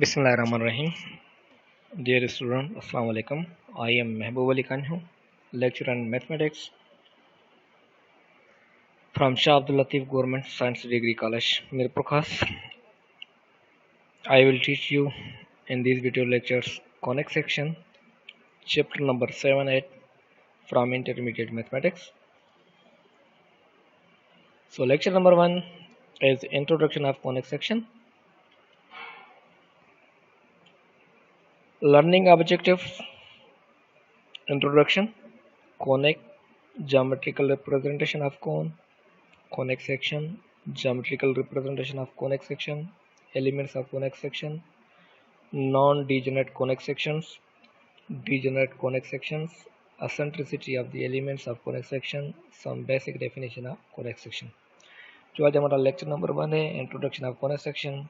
Bismillahirrahmanirrahim. Dear student, Assalamu alaikum. I am Mehboob Ali Khan, lecturer in mathematics from Shah Abdul Latif Government Science Degree College, Mir Prakash. I will teach you in these video lectures conic section, chapter number 7-8 from intermediate mathematics. So lecture number 1 is introduction of conic section. Learning objectives, introduction, conic, geometrical representation of cone, conic section, geometrical representation of conic section, elements of conic section, non-degenerate conic sections, degenerate conic sections, eccentricity of the elements of conic section, some basic definition of conic section. जो आज हमारा lecture number 1 है introduction of conic section,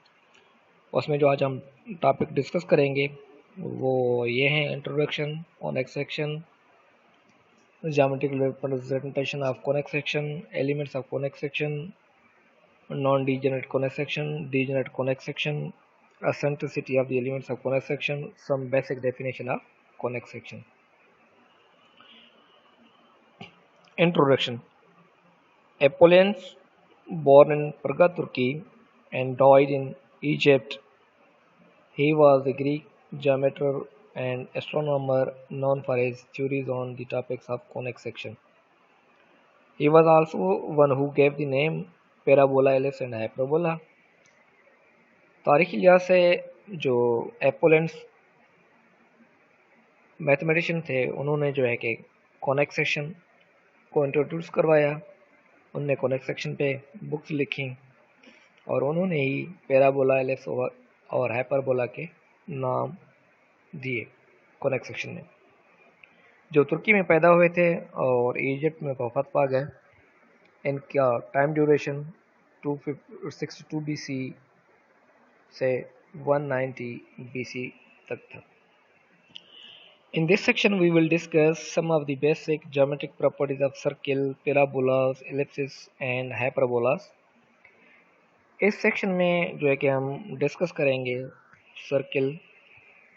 उसमें जो आज हम topic discuss करेंगे वो ये है introduction, conic section, geometrical representation of conic section, elements of conic section, non-degenerate conic section, degenerate conic section, eccentricity of the elements of conic section, some basic definition of conic section. Introduction. Apollonius, born in Perga, Turkey and died in Egypt. He was a Greek geometer and astronomer known for his theories on the topics of conic section. He was also one who gave the name parabola, ellipse and hyperbola. तारीखी लिहाज से जो एपोलेंस mathematician थे उन्होंने जो है कि conic section को इंट्रोड्यूस करवाया, उनने कॉनिक सेक्शन पे बुक्स लिखी और उन्होंने ही पैराबोला, एलिप्स और हाइपरबोला के नाम दिए कॉनिक सेक्शन में, जो तुर्की में पैदा हुए थे और इजिप्ट में वफात पा गए। इनका टाइम ड्यूरेशन 262 BC से 190 BC तक था। In this section we will discuss some of the basic geometric properties of circle, parabolas, ellipses and hyperbolas. इस सेक्शन में जो है कि हम डिस्कस करेंगे सर्किल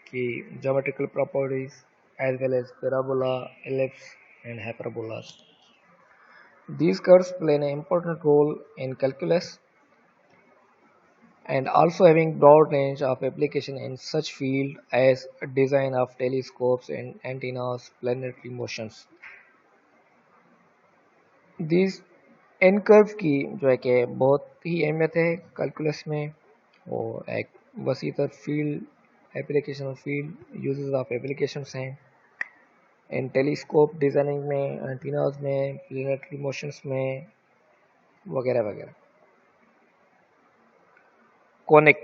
की geometrical properties as well as parabola, ellipse and hyperbolas. These curves play an important role in calculus and also having broad range of application in such field as design of telescopes and antennas, planetary motions. These in curve की जो है कि बहुत ही अहमियत है calculus में और एक वसी तर field application field uses of applications हैं इन टेलीस्कोप डिज़ाइनिंग में, एंटीनास में, प्लैनेटरी मोशंस में वगैरह वगैरह। Conic.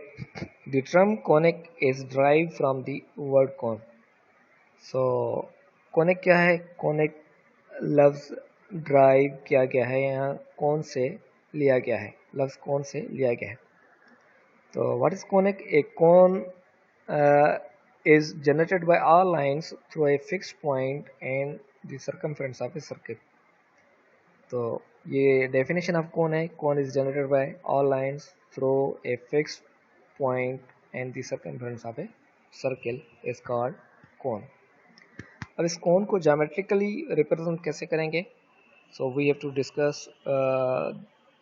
The term conic is derived from the word cone. So conic क्या है? Conic लफ्ज़ ड्राइव किया गया है, यहाँ कौन से लिया गया है, लफ्ज़ कौन से लिया गया है। तो what is conic? A cone is generated by all lines through a fixed point and the circumference of a circle. तो ये डेफिनेशन ऑफ कौन है, cone is generated by all lines through a fixed point and the circumference of a circle is called cone. अब इस cone को geometrically represent कैसे करेंगे, so we have to discuss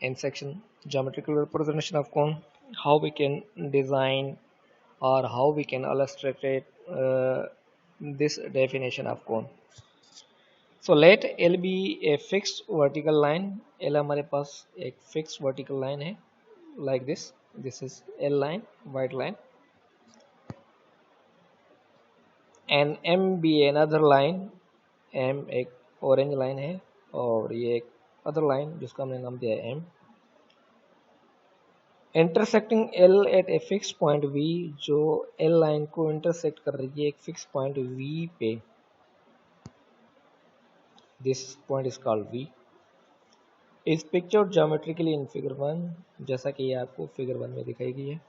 in section geometrical representation of cone, how we can design और how we can illustrate this definition of cone. So let L be a fixed vertical line. L हमारे पास एक fixed vertical line है like this. This is L line, white line. And M be another line. M एक orange line है और ये एक other line जिसका हमने नाम दिया है M. Intersecting L at a fixed point V, जो L line को intersect कर रही है एक fixed point V पे, this point is called V, is pictured geometrically in figure 1, जैसा कि ये आपको figure 1 में दिखाई गई है।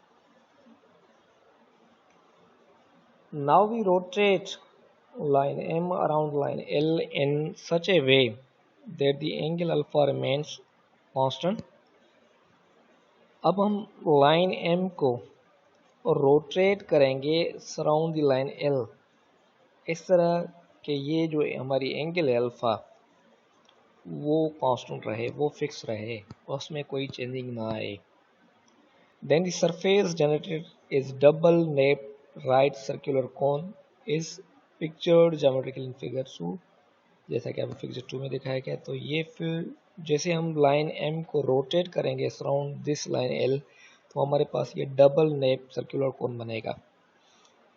Now we rotate line M around line L in such a way that the angle alpha remains constant. अब हम line M को रोटेट करेंगे सराउंड द लाइन एल, इस तरह कि ये जो हमारी एंगल है अल्फ़ा वो कांस्टेंट रहे, वो फिक्स रहे, उसमें कोई चेंजिंग ना आए। Then the surface generated is double napped right circular cone is pictured geometrically in figure 2, जैसा कि अब फिगर 2 में दिखाया गया। तो ये फिर जैसे हम लाइन M को रोटेट करेंगे सराउंड दिस लाइन L, तो हमारे पास ये डबल नेप सर्कुलर कोन बनेगा।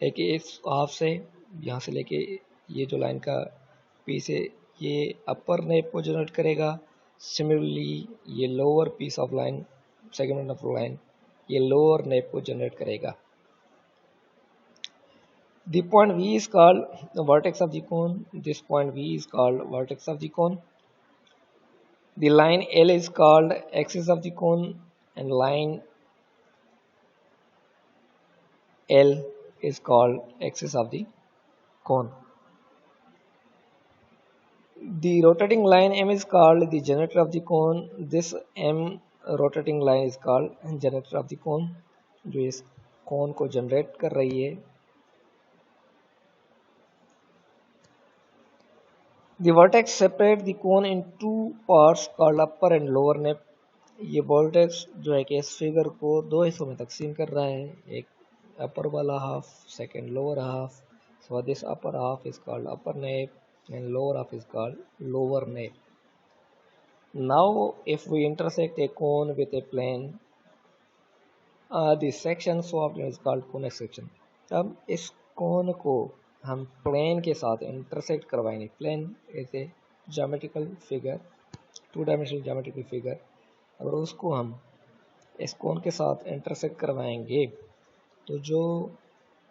एक इस हाफ से यहाँ से लेके ये जो लाइन का पीस है ये अपर नेप को जनरेट करेगा। सिमिलरली ये lower piece of line segment of line ये लोअर नेप को जनरेट करेगा। The point V is called the vertex of the cone. This point V is called vertex of the cone. The line L is called axis of the cone and line L is called axis of the cone. The rotating line M is called the generator of the cone. This M rotating line is called generator of the cone, जो इस कोन को generate कर रही है। The vertex separate the cone in two parts called upper and lower nape. ये vertex जो है कि इस फिगर को दो हिस्सों में तकसीम कर रहा है, एक अपर वाला half, second lower half. So this upper half is called upper nape and lower half is called lower nape. Now if we intersect a cone with a plane, the section so often is called conic section. अब इस कोन को हम plane के साथ intersect करवाएंगे. Plane is a geometrical figure, two dimensional geometrical figure. अगर उसको हम इस कोन के साथ इंटरसेक्ट करवाएंगे तो जो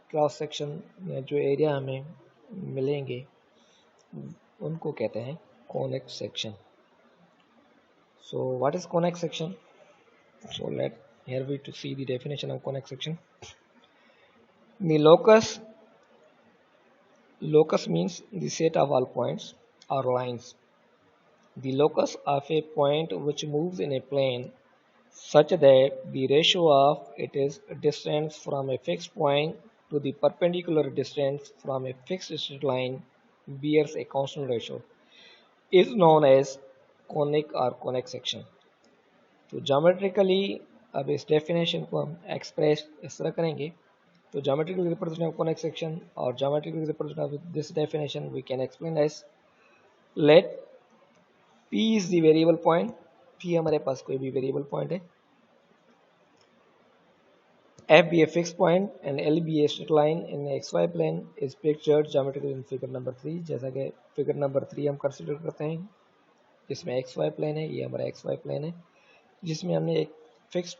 क्रॉस सेक्शन या जो एरिया हमें मिलेंगे उनको कहते हैं conic section. So what is conic section? So here we to see the definition of conic section. The locus means the set of all points or lines. The locus of a point which moves in a plane such that the ratio of its distance from a fixed point to the perpendicular distance from a fixed straight line bears a constant ratio is known as conic or conic section. तो geometrically अब इस definition को हम express इस तरह करेंगे. तो geometrical representation of conic section और geometrical representation of this definition we can explain as let P is the variable point. P हमारे पास कोई भी वेरिएबल पॉइंट है. F be a fixed point and L be a straight line in XY plane is pictured geometrically in figure number 3. जैसा कि figure number 3 हम consider करते हैं जिसमें XY प्लेन है. ये हमारा XY प्लेन है जिसमें हमने एक फिक्स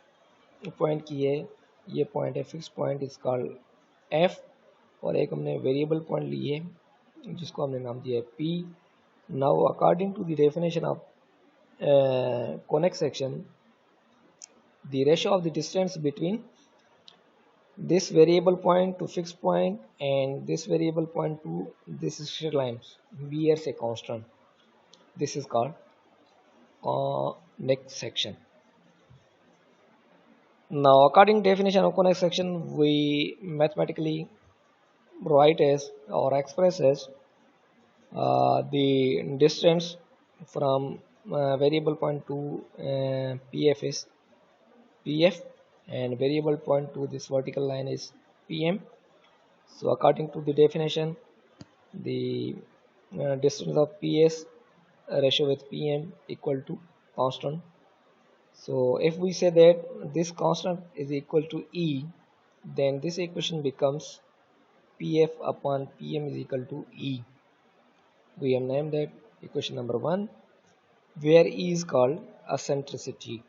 पॉइंट की है. ये पॉइंट है fix point is called F और एक हमने वेरिएबल पॉइंट ली है जिसको हमने नाम दिया है P. Now according to the definition of conic section the ratio of the distance between this variable point to fixed point and this variable point to this straight line bears a constant. This is called conic section. Now according to definition of conic section we mathematically write as or express as the distance from variable point to PF is PF and variable point to this vertical line is PM. So according to the definition the distance of PS ratio with PM equal to constant. So if we say that this constant is equal to E, then this equation becomes PF upon PM is equal to E. We have named that equation number 1 where E is called eccentricity.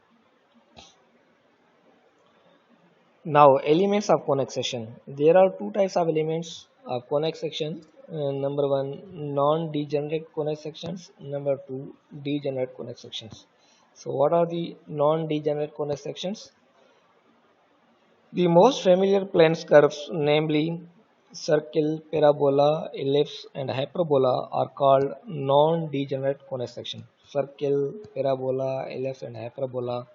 Now elements of conic section. There are two types of elements of conic section. Number 1 non-degenerate conic sections. Number 2 degenerate conic sections. So what are the non-degenerate conic sections? The most familiar plane curves namely circle, parabola, ellipse and hyperbola are called non-degenerate conic section. Circle, parabola, ellipse and hyperbola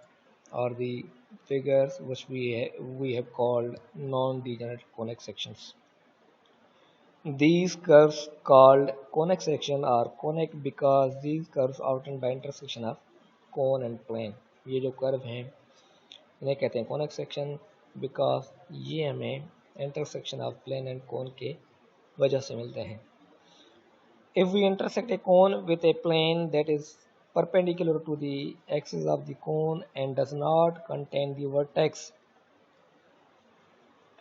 are the figures which we have called non-degenerate conic sections. These curves called conic section are conic because these curves are obtained by intersection of cone and plane. ये जो curve हैं इन्हें कहते हैं conic section because ये हमें intersection of plane and cone के वजह से मिलते हैं. If we intersect a cone with a plane that is perpendicular to the axis of the cone and does not contain the vertex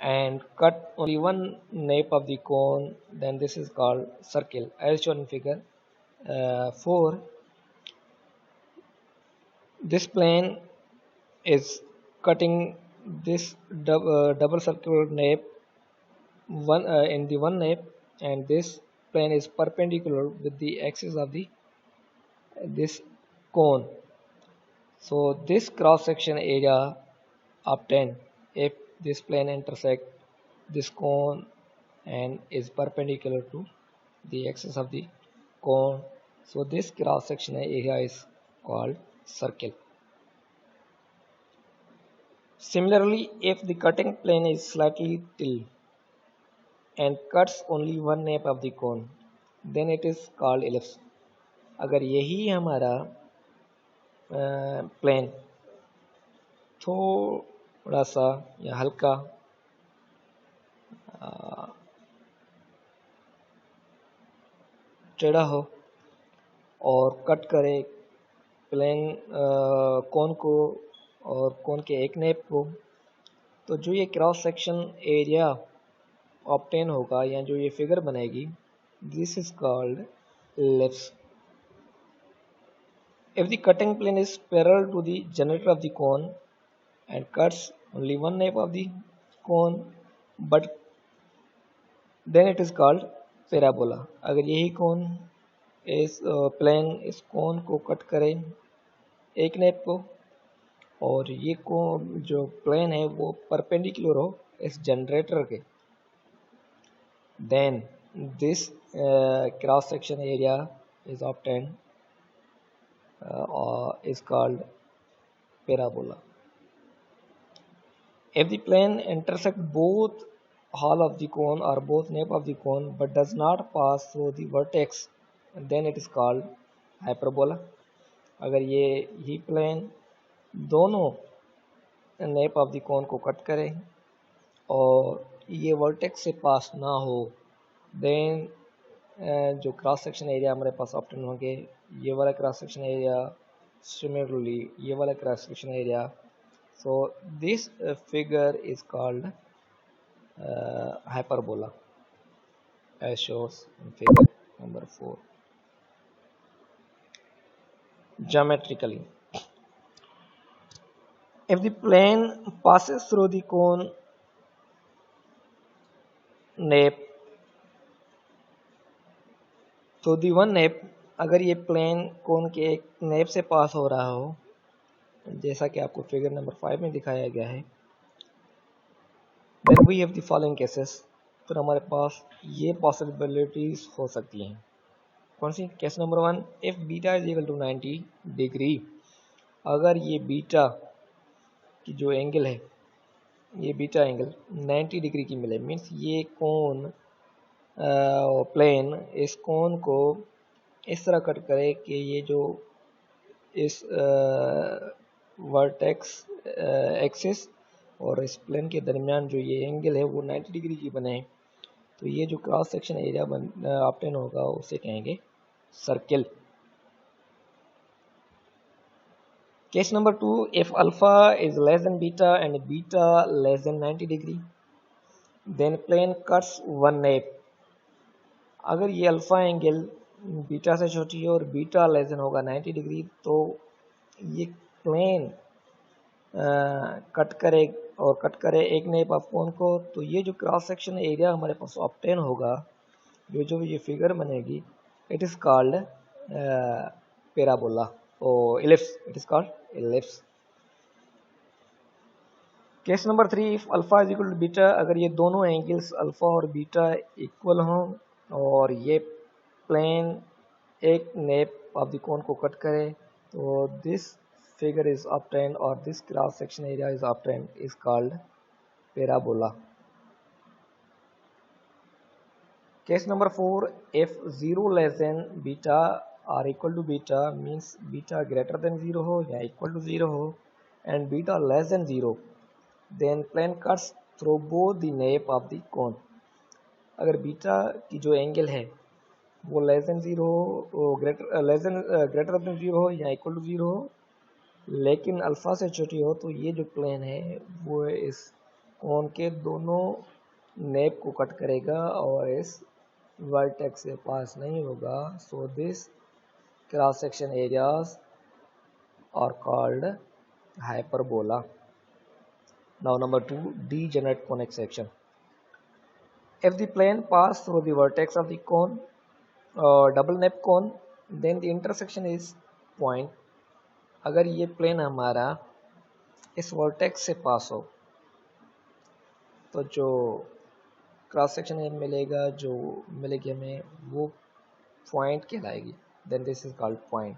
and cut only one nape of the cone, then this is called circle, as shown in figure 4. This plane is cutting this double circular nape in the one nape, and this plane is perpendicular with the axis of this cone. So this cross section area obtained if this plane intersect this cone and is perpendicular to the axis of the cone. So this cross section area is called circle. Similarly, if the cutting plane is slightly tilted and cuts only one nape of the cone, then it is called ellipse. अगर यही हमारा plane थोड़ा सा या हल्का टेढ़ा हो और कट करे प्लेन कोन को और कोन के एक नेप को, तो जो ये क्रॉस सेक्शन एरिया ऑब्टेन होगा या जो ये फिगर बनेगी, this is called ellipse. If the cutting plane is parallel to the generator of the cone and cuts only one nape of the cone, but then it is called parabola. अगर यही कोन इस plane इस कोन को cut करे एक nap को और ये कोन जो प्लेन है वो परपेंडिकुलर हो इस जनरेटर के, then this cross section area is obtained is called parabola. If the plane intersects both hall of the cone or both nape of the cone but does not pass through the vertex, then it is called hyperbola. अगर ये ही plane दोनों nap of the cone को cut करे और ये vertex से पास ना हो, देन जो क्रॉस सेक्शन एरिया हमारे पास ऑप्टेन होंगे, ये वाला क्रॉस सेक्शन एरिया, सिमिलरली ये वाला cross section area. So this figure is called hyperbola, as shows in figure number 4. Geometrically, if the plane passes through the cone nape, तो the one nape, अगर ये plane कोन के एक nap से पास हो रहा हो, जैसा कि आपको फिगर नंबर 5 में दिखाया गया है, then we have the following cases. फिर हमारे पास ये पॉसिबिलिटीज हो सकती हैं. कौन सी? Case number 1, if beta is equal to 90 degree, अगर ये बीटा की जो एंगल है, ये बीटा एंगल 90 डिग्री की मिले, मीन्स ये कोन प्लेन इस कोन को इस तरह कट करे कि ये जो इस वर्टेक्स एक्सिस और इस प्लेन के दरमियान जो ये एंगल है वो 90 डिग्री की बने, तो ये जो क्रॉस सेक्शन एरिया ऑब्टेन होगा उसे कहेंगे circle. Case number 2, if alpha is less than beta and beta less than 90 degree, then plane cuts one nappe. अगर ये अल्फा एंगल बीटा से छोटी है और बीटा लेस देन होगा 90 डिग्री, तो ये प्लेन कट करे एक नेप ऑफ कोन को, तो ये जो क्रॉस सेक्शन एरिया हमारे पास ऑब्टेन होगा, जो ये फिगर बनेगी, इट इज कॉल्ड पैराबोला और ellipse. It is called ellipse. Case number 3, if alpha is equal to beta, अगर ये दोनों एंगल्स अल्फा और बीटा इक्वल हों और ये प्लेन एक नेप ऑफ द कोन को कट करे, तो this figure is obtained or this cross section area is obtained is called parabola. Case number 4, if 0 less than beta or equal to beta means beta greater than 0 हो या equal to 0 हो and beta less than 0, then plane cuts through both the nape of the cone. अगर beta की जो angle है वो less than 0 हो, greater than 0 हो या इक्वल टू 0 हो, लेकिन अल्फा से छोटी हो, तो ये जो प्लेन है वो इस कोन के दोनों नेप को कट करेगा और इस वर्टेक्स से पास नहीं होगा. So this cross section areas are called hyperbola. Now number 2, degenerate conic section. If the plane pass through the vertex of the cone, double nape cone, then the intersection is point. अगर ये plane हमारा इस vertex से पास हो तो जो cross section area मिलेगा, जो मिलेगी हमें, वो पॉइंट कहलाएगी. Then this is called point.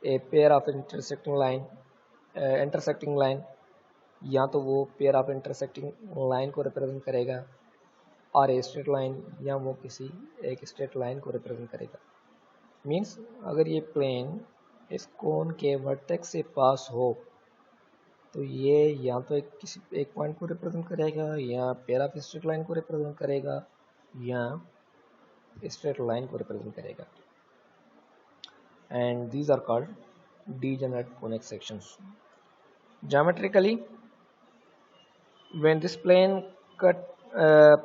A pair of intersecting line, या तो वो पेयर ऑफ इंटरसेक्टिंग लाइन को रिप्रेजेंट करेगा और ए स्ट्रेट लाइन, या वो किसी एक स्ट्रेट लाइन को रिप्रेजेंट करेगा. मीन्स अगर ये प्लेन इस कोन के वर्टेक्स से पास हो तो ये या तो किसी एक पॉइंट को रिप्रेजेंट करेगा, या पेयर ऑफ स्ट्रेट लाइन को रिप्रेजेंट करेगा, या स्ट्रेट लाइन को रिप्रेजेंट करेगा. And these are called degenerate conic sections. Geometrically, when this plane cut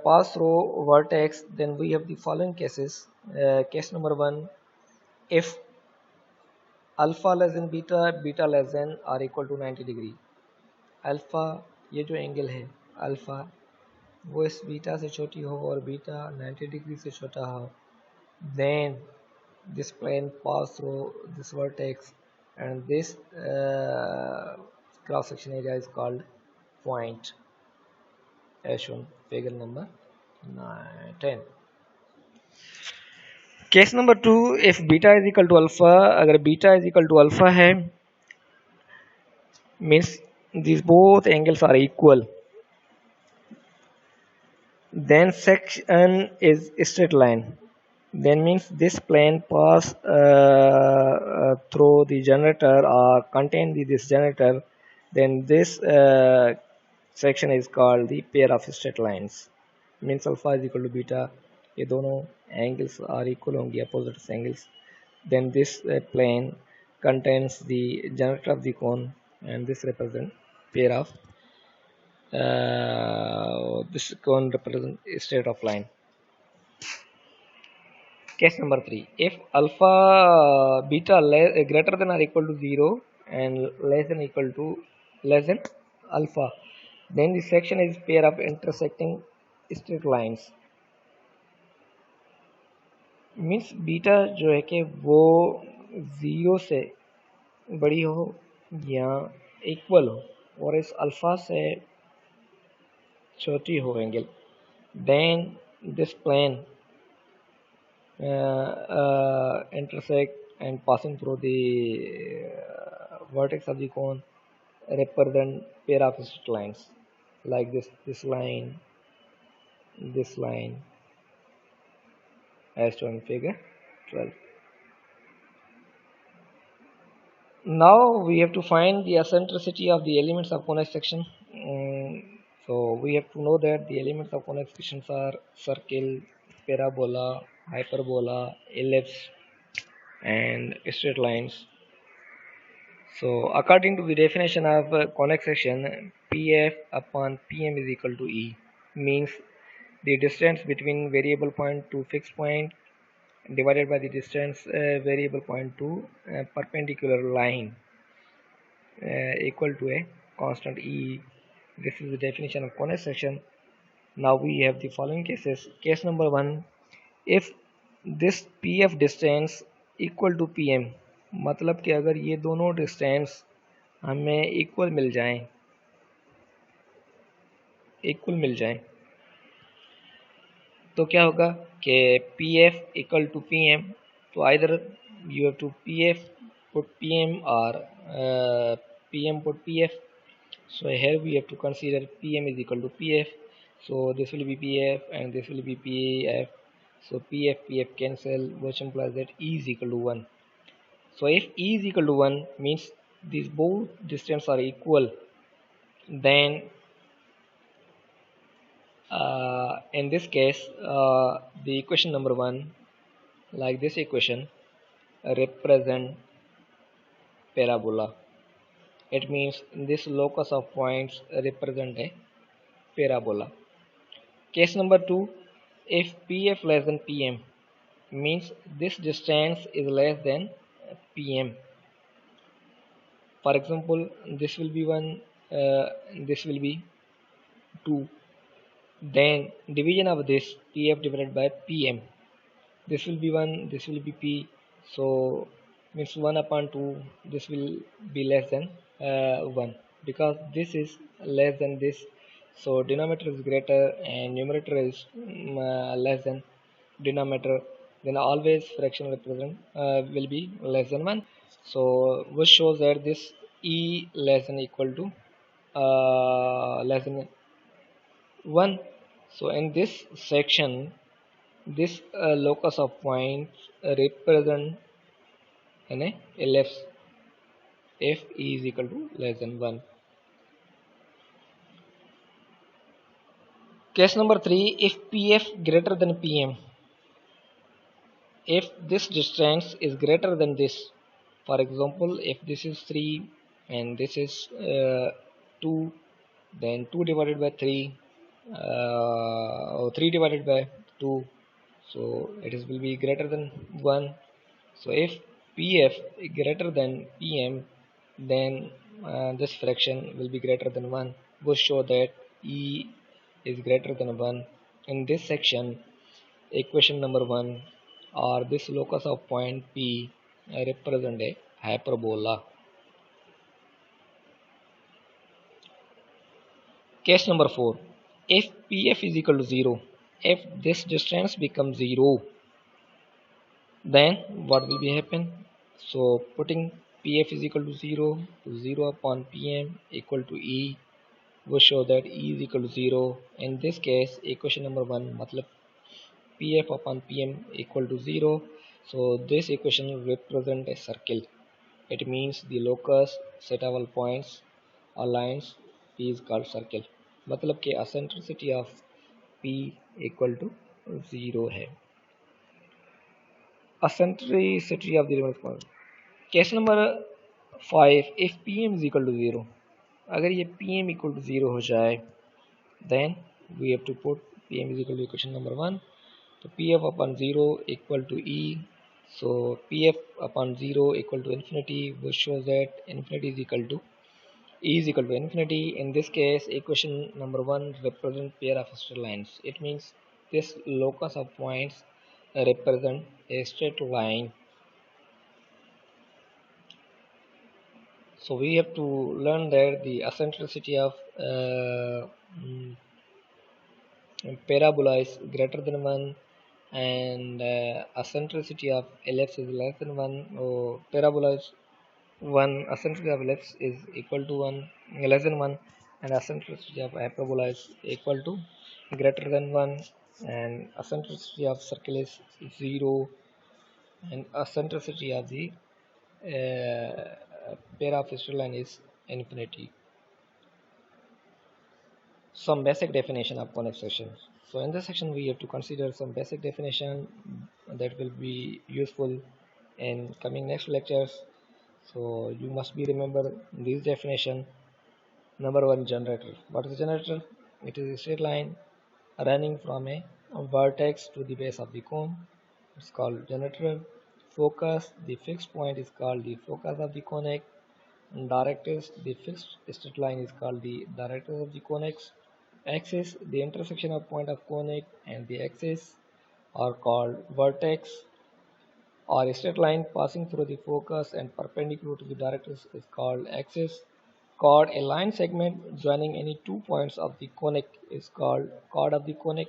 pass through vertex, then we have the following cases. Case number 1, if alpha less than beta, beta less than or equal to 90 degree. Alpha, ये जो angle है alpha, वो इस beta से छोटी हो और beta 90 degree से छोटा हो, then this plane pass through this vertex and this cross section area is called point, as shown figure number 10. Case number 2, if beta is equal to alpha, अगर beta is equal to alpha है, means these both angles are equal, then section is straight line, then means this plane pass through the generator or contain this generator, then this section is called the pair of straight lines. Means alpha is equal to beta, ये दोनों angles are equal होंगी, opposite angles, then this plane contains the generator of the cone and this represent pair of this cone represent straight of line. Case number 3, if alpha beta greater than or equal to 0 and less than alpha, then the section is pair of intersecting straight lines. Means beta जो है कि वो 0 से बड़ी हो या equal हो और इस अल्फा से छोटी हो angle, then this plane intersect and passing through the vertex of the cone represent pair of straight lines like this line, as shown in figure 12. Now we have to find the eccentricity of the elements of conic section. So we have to know that the elements of conic sections are circle, parabola, hyperbola, ellipse and straight lines. So according to the definition of conic section, PF upon PM is equal to E, means the distance between variable point to fixed point divided by the distance variable point to perpendicular line equal to a constant E. This is the definition of conic section. Now we have the following cases. Case number 1, if this PF distance equal to PM, मतलब कि अगर ये दोनों distance हमें equal मिल जाएं तो क्या होगा कि PF इक्वल टू PM, तो either you have to PF put PM or PM put PF. So here we have to consider PM is equal to PF. So this will be PF and this will be PF. So PF cancel, which implies that E is equal to 1. So if E is equal to 1 means these both distances are equal, then in this case the equation number 1, like this equation, represent parabola. It means this locus of points represent a parabola. Case number 2, if PF less than PM means this distance is less than PM. For example, this will be 1, this will be 2. Then division of this PF divided by PM. This will be 1, this will be P. So means 1 upon 2, this will be less than 1 because this is less than this. So denominator is greater and numerator is less than denominator. Then always fraction represent will be less than 1. So which shows that this E less than equal to less than 1. So in this section, this locus of points represent an ellipse if E is equal to less than 1. Case number 3, if PF greater than PM, if this distance is greater than this, for example, if this is 3 and this is 2, then 2 divided by 3 or 3 divided by 2, so it will be greater than 1. So if PF is greater than PM, then this fraction will be greater than 1, which show that E is greater than 1. In this section, equation number 1 or this locus of point P represent a hyperbola. Case number 4, if PF is equal to 0, if this distance becomes 0, then what will be happen? So putting PF is equal to 0, 0 upon PM equal to E will show that E is equal to 0. In this case, equation number 1 matlab PF upon PM equal to 0. So this equation represent a circle. It means the locus set of all points or lines P is called circle. मतलब कि eccentricity of P equal to 0 है. Eccentricity of the reference point. Case number 5, if PM is equal to 0, अगर ये PM equal to 0 हो जाए, then we have to put PM is equal to equation number 1. So PF upon 0 equal to E. So PF upon 0 equal to infinity, which shows that infinity is equal to E is equal to infinity. In this case, equation number 1 represent pair of straight lines. It means this locus of points represent a straight line. So we have to learn that the eccentricity of parabola is greater than 1 and eccentricity of ellipse is less than 1, or parabola is 1, eccentricity of ellipse is equal to 1, less than 1, and eccentricity of hyperbola is equal to greater than 1, and eccentricity of circle is 0, and eccentricity of the pair of straight line is infinity. Some basic definition of conic section. So in this section we have to consider some basic definition that will be useful in coming next lectures. So you must be remember this definition. Number 1, generator. What is a generator? It is a straight line running from a vertex to the base of the cone. It's called generator. Focus, the fixed point is called the focus of the conic. Directrix, the fixed straight line is called the directrix of the conics. Axis, the intersection of point of conic and the axis are called vertex, or a straight line passing through the focus and perpendicular to the directrix is called axis. Chord, a line segment joining any 2 points of the conic is called chord of the conic.